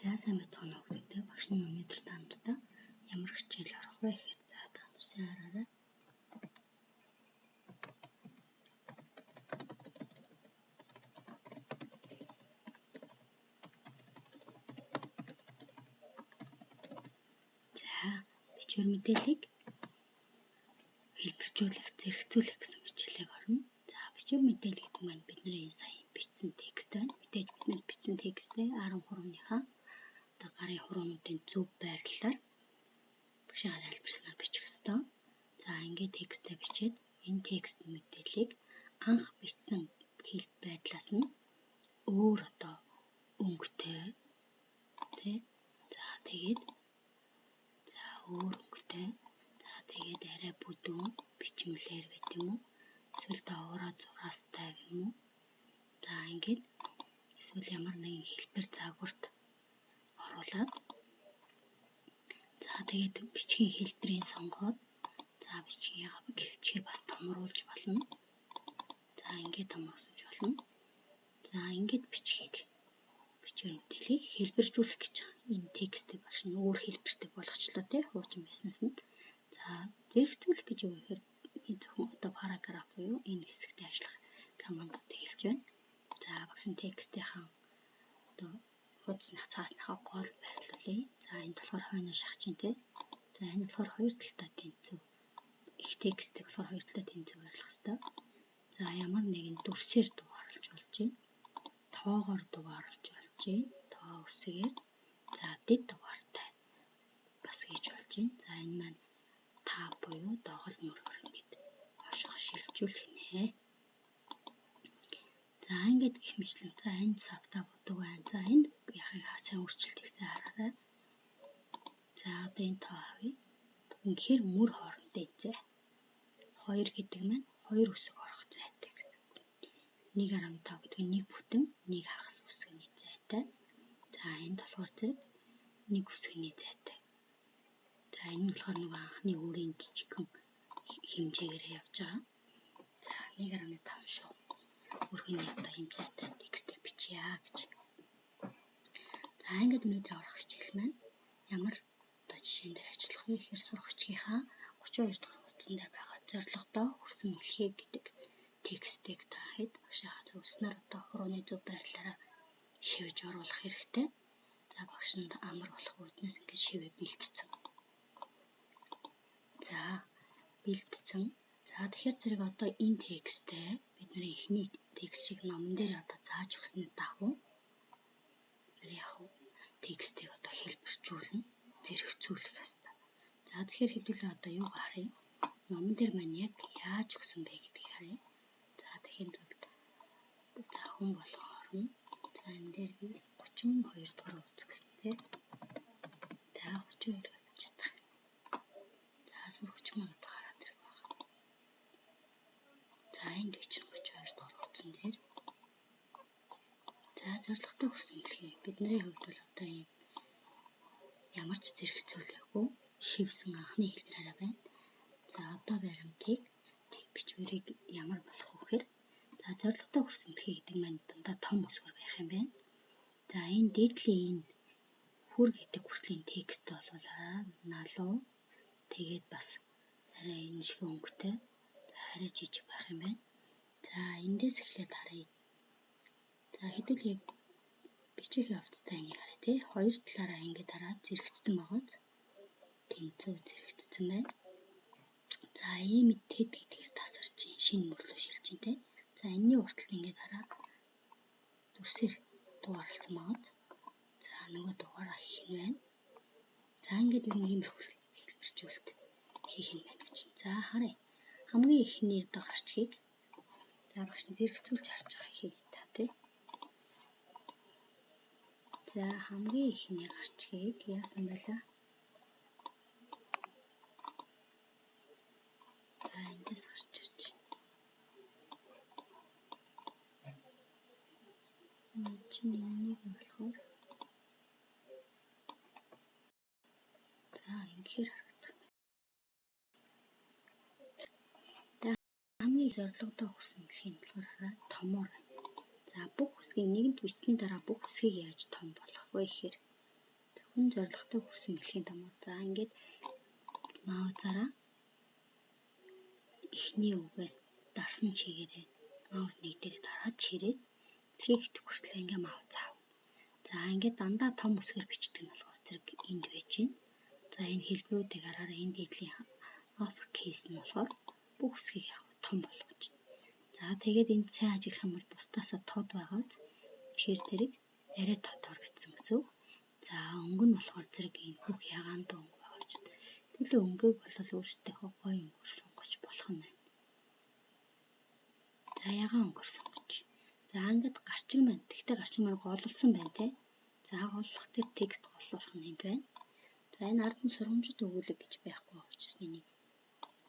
За сайн байцгаана уу гэдэг багш нь өнөөдөр та нартай ямар хичээл орох вэ гэхээр за та нар сайн хараарай. За бичвэр мэдээллийг хэлбэржүүлэх, зэрэгцүүлэх гэсэн хичээлийг орно. За бичвэр мэдээлэл гэдэг маань бидний сая бичсэн текст байна. Мэдээж бид бичсэн текстээ 10 хурууныхаа гарын хуруунуудын зөв байрлалаар багшаа тайлбарснаар бичих ёстой. За ингээд текстээ бичээд энэ текст мэдээллийг анх бичсэн хэл байдлаас нь өөр өнгөтэй тий. За тэгээд өөр өнгөтэй. За тэгээд арай бүдүүн бичмэлээр байт юм уу? Эсвэл доогоороо зураастай юм уу? За ингээд эсвэл ямар нэгэн хэлбэр загварт оруулаад за тэгээд бичгийн хэлбэрийн сонгоод за бичгийг бас томруулж болно. За ингээд томруулж болно. За ингээд бичгийг бичвэр мэдээллийг хэлбэржүүлэх гэж байгаа. Энэ текстийг багш нь өөр хэлбэртэй болгочлоо тий хуучин байснаас нь. За зэрэгцүүлэх гэж юу гэхээр энэ зөвхөн параграф буюу энэ хэсэгтээ ажиллах командуудыг хэлж байна. За багш нь текстийнхаа хуудасных цаасныхаа гол байрлуулъя. За энэ болохоор хойно шахчин тий. За энэ болохоор хоёр талтай тэнцүү. Их текстийг болохоор хоёр талтай тэнцүү байрлах хэрэгтэй. За ямар нэгэн дүрсээр дугаарлаж болж байна. Тоогоор дугаарлаж болж байна. Тоо үсгээр за дэд дугаартай бас хийж болж байна. За энэ маань та буюу доголь мөргөр ингээд хошоо шилжүүлэх нэ. За ингээд гэх мэтлэн за энэ савта бодог байна. За энэ яхийг сайн өөрчлөлт хийсэн хараарай. За одоо энэ тоо авъя. Үнэхээр мөр хоорондоо зай. 2 гэдэг маань 2 үсэг орох зайтай гэсэн. 1.5 гэдэг нь 1 бүтэн 1 хагас үсгийн зайтай. За энэ болохоор зэрэг 1 үсгийн зайтай. За энэ нь болохоор нөгөө анхны өөрийн жижигхэн хэмжээгээр явж байгаа. За 1.5 шүү. Өргөний одоо энэ зайтай текстийг бичье гэж. За ингээд өнөөдөр орох хичээл маань ямар жишээн дээр ажиллах вэ гэхээр сурах хүчгийнхаа 32 дахь хуудсан дээр байгаа зорилгодоо хүрсэн үлхий гэдэг текстийг та хэд багшаа зөвснөр хурууны зөв байрлалаараа шивж оруулах хэрэгтэй. За багшинд амар болох үүднээс ингээд шивээ бэлтцсэн. За бэлтцсэн. За тэгэхээр зэрэг одоо энэ текстээ бидний эхний текст шиг номон дээр одоо зааж өгснөд дагуу яг текстийг одоо хэлбэржүүлнэ, зэрэгцүүлэх ёстой. За тэгэхээр хэдүүлээ одоо юу харъя? Номон дээр маань яг яаж өгсөн бэ гэдгийг харъя. За тэгэхээр за хүн болгохоор нь за энэ дээр би 32 дугаар үз гэсэн тийм. За 32 гэж чадах. За сурах хүч маань одоо хараад ирэх байна. За энд би чинь 32 дугаар утсан дээр. За зорилготой хүрсэн бэлхий. Бидний хувьд бол одоо ийм ямар ч зэрэгцүүлээгүй шивсэн анхны хэлбэраараа байна. За одоо баримтыг бичвэрийг ямар болох вэ гэхээр за зорилготой хүрсэн бэлхий гэдэг маань дандаа том үсгээр байх юм байна. За энэ дээдлийн энэ хүр гэдэг хүртлийн текст бол налуу тэгээд бас арай энэ шиг өнгөтэй арай жижиг байх юм байна. За эндээс эхлээд харъя. За хэдүүлээ бичих явцтай энийг харъя тий. Хоёр талаараа ингэж хараад зэрэгцсэн байгааз. Тэнцүү зэрэгцсэн байна. За ийм тэд гэдгээр тасарч шинэ мөрлөө шилж дээ тий. За энэний урталт ингэж хараа. Дүрсээр дугаарлсан байгааз. За нөгөө дугаараа хийх нь байна. За ингэж юм хэлбэржүүлэлт хийх нь байна гэж. За харъя. Хамгийн эхний одоо гарчгийг за багш нь зэрэгцүүлж харж байгаа хий та тий. За хамгийн эхний гарчгийг яасан байлаа? За эндээс гарч ирж байна. Чинь энийг болохоор за ингэхээр харагдах. За хамгийн зорилгодоо хүрсэн бэлхийн болохоор хараа томоор байна. За бүх үсгийг нэгэнд бичсний дараа бүх үсгийг яаж том болгох вэ гэхээр хүн зорилготой хүрсэн бэлгийн дамуур. За ингээд маузаараа эхний үгээс дарсан чигээрээ маус нэг дээрээ дараад чирээд дэлхийг хитэх хүртэл ингээ маус аав. За ингээд дандаа том үсгээр бичдэг нь болохоор зэрэг энд байж байна. За энэ хэлбэрүүдийг хараараа энд эдлийн upper case нь болохоор бүх үсгийг яг том болгож. За тэгээд энд сайн ажиглах юм бол бусдаасаа тод байгааз тэгэхээр зэрэг арай тодор бичсэн гэсэн үг. За өнгө нь болохоор зэрэг энэ бүх ягаанд өнгө байгаа ч. Тэгэлээ өнгөийг бол өөрсдийнхөө гоё өнгөөр сонгож болох нь байна. За ягаан өнгөөр сонгож. За ингээд гарчиг маань. Тэгтээ гарчиг маань голлсон байна те. За голлох тэр текст голлуулах нь энд байна. За энэ ард нь сургамжит өгүүлэг гэж байхгүй учраас энийг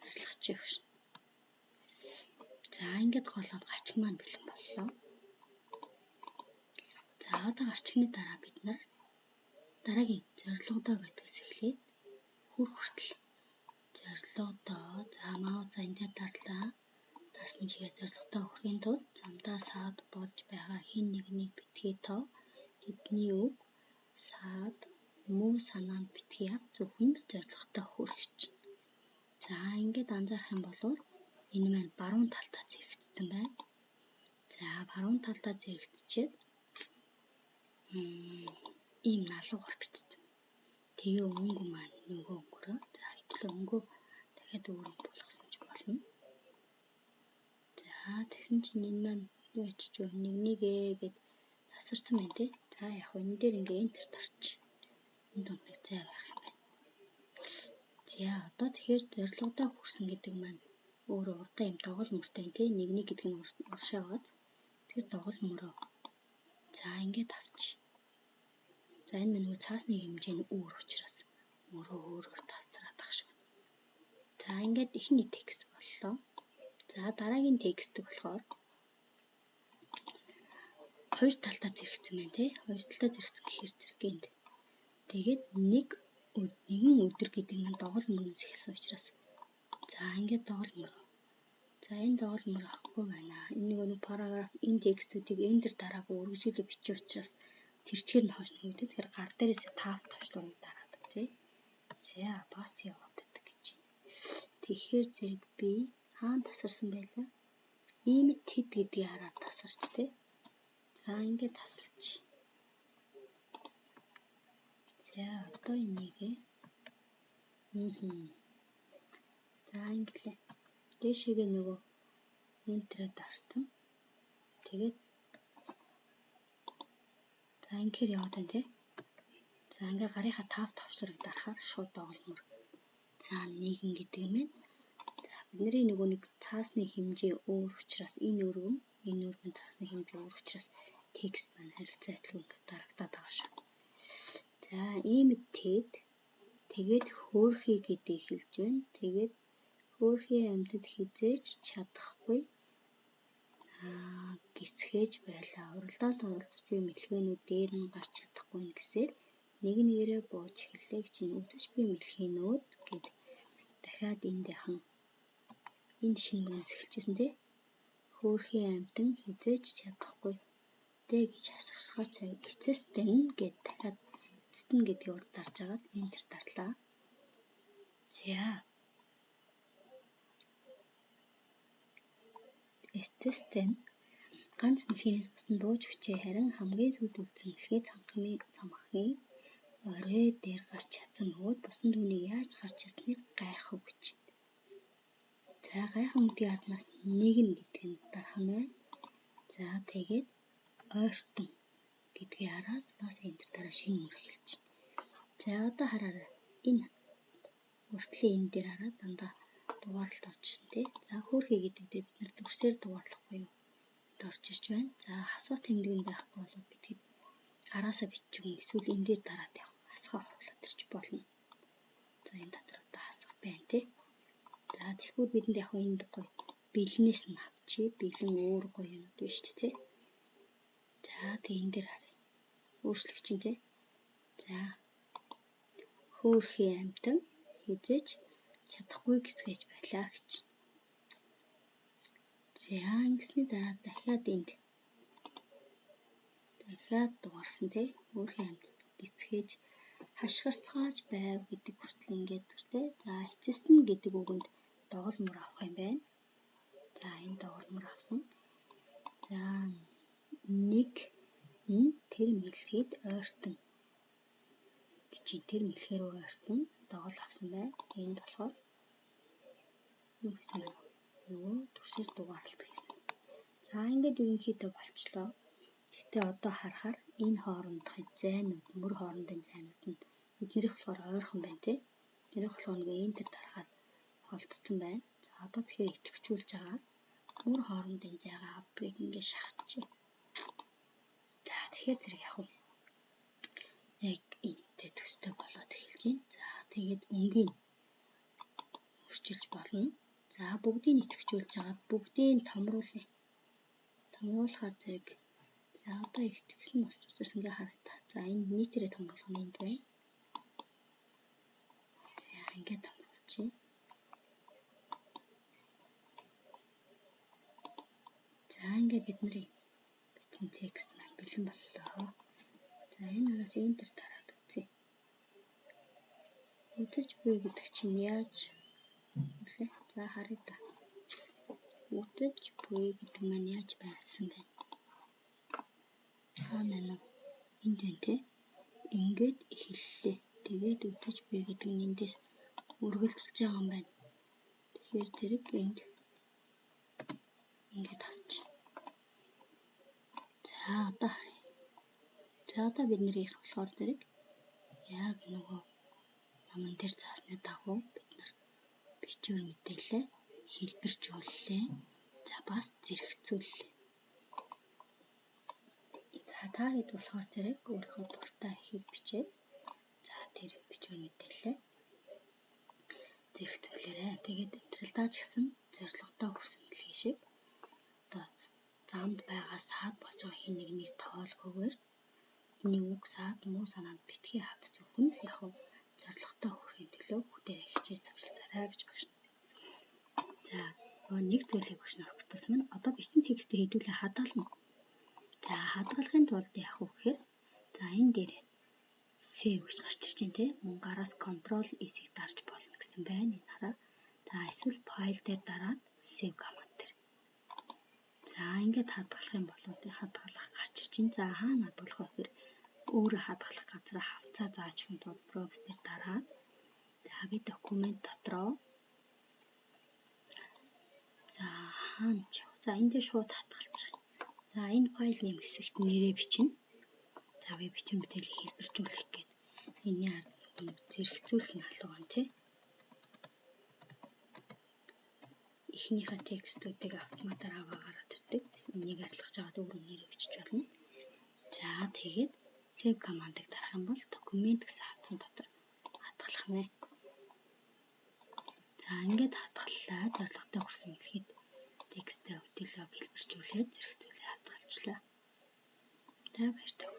арилгачих ш. За ингээд голлоод гарчиг маань бэлэн боллоо. За одоо гарчигны дараа бид нар дараагийн зорилгодоо гэдгээс эхлээд хүр хүртэл зорилгодоо за маузаа эндээ дарлаа. Дарсан чигээр зорилгодоо хүрэхийн тулд замдаа саад болж байгаа хин нэгнийг битгий тоо тэдний үг саад муу санаанд битгий ав зөвхөн зорилгодоо хүрэх. За ингээд анзаарах юм бол энэ маань баруун талдаа зэрэгцсэн байна. За баруун талдаа зэрэгцчихэд ийм налуугаар бичсэн. Тэгээ өнгө маань нөгөө өнгөрөө. За хэдүүлээ өнгөө дахиад өөр өнгө болгосон ч болно. За тэгсэн чинь энэ маань юу очиж нэгээ гэд засарсан байна те. За яг энэ дээр ингээ enter дарч. Энд донд нэг зай байх юм байна. За одоо тэгэхээр зорилгодоо хүрсэн гэдэг маань өөрөө урдаа юм доголь мөртэй те. Нэг гэдэг нь уршаагааз тэр доголь мөрөө. За ингээд авчи. За энэ нөгөө цаасны хэмжээ нь өөр учраас мөрөө өөрөөр талцраад ах шиг. За ингээд ихний текст боллоо. За дараагийн текстг болохоор хоёр талдаа зэрэгцсэн байна тий. Хоёр талдаа зэрэгцсэн гэхээр зэрэгэнд. Тэгээд нэгэн өдөр гэдэг нь доголь мөрөөс ихсэн учраас за ингээд доголь мөрөө. За энэ доголь мөрөө авахгүй байна. Энэ нөгөө параграф энэ текстүүдийг enter дараагүй үргэлжлүүлээ бичих учраас тэр чигээр нь хойш нөгөөдөд тэгэхээр гар дээрээсээ таав товчлуурыг дараадаг тий. За бас яваад байдаг гэж. Тэгэхээр зэрэг би хаана тасарсан байлаа? Иймэд хэд гэдгийг хараад тасарч тий. За ингээд тасалж. За одоо энийгээ за инглээ. Дэшегээ нөгөө энтерээ дарсан. Тэгээд за ингээр яваад байна тий. За ингээ гарынхаа таав товчлорыг дарахаар шууд доголмор. За нэгэн гэдэг юм байна. За бидний нөгөө нэг цаасны хэмжээ өөр учраас энэ өргөн цаасны хэмжээ өөр учраас текст маань харилцаа адилхан ингээд дарагдаад байгаа шүү. За иймд тэгээд хөөрхий гэдэг хэлж байна. Тэгээд хөөрхий амьтад хизээж чадахгүй гисгээж байлаа. Уралдаанд оролцож буй мэлхэнүүд дээр нь гарч чадахгүй гэсээр нэг нэгээрээ бууж эхэллээ чинь үзэж буй мэлхэнүүд гэд дахиад энэ шинэ бүнс эхэлчихсэн тий. Хөөрхий амьтан хизээж чадахгүй дээ гэж хасгасгаа цай эцэстэн гэд дахиад эцэстэн гэдгийг урд дарж агаад энтер дарлаа. За эцэстэн ганц мэлхийнээс бусна бууж өчөө харин хамгийн сүүлд үлдсэн мэлхий цамхгийн орой дээр гарч чадсан бөгөөд бусна түүнийг яаж гарч чадсныг гайхав гэж. За гайхан гэдгийн арднаас нэг нь гэдэг нь дарах нь байна. За тэгээд ойртон гэдгийг араас бас энтер дараа шинэ мөр эхэлж байна. За одоо хараарай. Энэ уртлын энэ дээр хараад дандаа дугаарлалт орж ирсэн тий. За хөөрхий гэдэг дээр бид нэр дүрсээр дугаарлах буюу орж ирж байна. За хасах тэмдэг нь байхгүй бол бид гараасаа бичиг юм эсвэл энэ дээр дараад явах хасгаа оруулаад ирч болно. За энэ дотор одоо хасах байна тий. За тэгэхээр бидэнд яг энд гоё бэлнээс нь авчи. Бэлэн өөр гоё юм биш тий. За тэг энэ дээр харъя. Өөрчлөгч чинь тий. За хөөрхий амьтан хизээж чадахгүй гисгэж байлаа гэж. За ингэсний дараа дахиад дугаарсан тий. Хөөрхий амьтан гисгэж хашгирцгааж байв гэдэг хүртэл ингээд төрлөө. За эцэстэн гэдэг үгэнд доолмор авах юм байна. За энэ доолмор авсан. За нэг нь тэр мэлхийд ойртон гिचийн тэр мэлхээр ойртон доол авсан байна. Энд болохоор юу гэсэн бэ? Нөгөө төрсөөр дугаарлалт хийсэн. За ингээд ерөнхийдөө болчлоо. Гэхдээ одоо харахаар энэ хоорондох зайнууд, мөр хоорондын зайнууд нь эднэрийнх болохоор ойрхон байна тий. Эднэрийнх болохоор нэг энтер дарахаар холдсон байна. За одоо тэгэхээр идэвхжүүлж байгаа мөр хоорондын зайгаа авдгийг ингээд шахчихъя. За тэгэхээр зэрэг явах уу? Яг энэтэй төстэй болоод эхэлж байна. За тэгээд өнгийг өрчилж болно. За бүгдийг идэвхжүүлж агаад бүгдийг томруулъя. Томруулахаар зэрэг за одоо идэвхсэн болж учраас ингээ харагдаа. За энэ нийтээрээ томруулах нь энд байна. За ингээ томруулчихъя. За ингээ бидний бичсэн текст маань бэлэн боллоо. За энэ араас энтер дараад үзье. Үдэж буй гэдэг чинь яаж вэ? За харъя та. Үдэж буй гэдэг маань яаж байрласан бэ? Хаана энд байна те. Ингээд эхэллээ. Тэгээд үдэж буй гэдэг нь эндээс үргэлжилж байгаа юм байна. Тэгэхээр зэрэг энд ингээд авчих. За одоо харъя. За одоо бид нэр их болохоор зэрэг яг нөгөө номон дээр заасны дагуу бид нар бичвэр мэдээлэлээ хэлбэржүүллээ. За бас зэрэгцүүллээ. За та хэд болохоор зэрэг өөрийнхөө дуртай ихийг бичээд за тэр бичвэр мэдээлэлээ зэрэгцүүлээрэй. Тэгээд амьдралдаа ч гэсэн зорилготой хүрсэн хэлхий шиг одоо замд байгаа саад болж байгаа хин нэгнийг тоолгүйгээр бидний үг саад муу санаанд битгий хавд зөвхөн л яг зорилготой хүрэхин төлөө бүгдээрээ хичээж суралцаарай гэж багшнаас. За нэг зүйлийг багшнаар өгсөн маань одоо бичсэн текстийг хэдүүлээ хадгална. За хадгалахын тулд яах вэ гэхээр за энэ дээр save гэж гарч ирж байна те. Мөн гараас control S-ийг дарж болно гэсэн байна энэ хараа. За эсвэл файл дээр дараад save command дээр. За ингээд хадгалах юм бол хадгалах гарч ирж байна. За хаана хадгалах вэ гэхээр өөрөө хадгалах газараа хавцаа зааж өгөх тул browse дээр дараад за би документ дотроо за хаана ч за энэ дээр шууд хадгалчих. За энэ файл нэм хэсэгт нэрээ бичнэ. За би бичвэр мэдээллийг хэлбэржүүлэх гээд энэний ард зэрэгцүүлэх нь алга байна тий. Эхнийхээ текстүүдийг автоматар аваагаад ирдэг. Энийг арилгаж аваад өөр нэрээ бичиж болно. За тэгээд save command-ыг дарах юм бол документ гэсэн хавцсан дотор хадгалах нэ. За ингээд хадгаллаа. Зорилготой хүрсэн мэлхийд текстээ өдөлөө хэлбэржүүлээд зэрэгцүүлээ хадгалчлаа. За баяртай.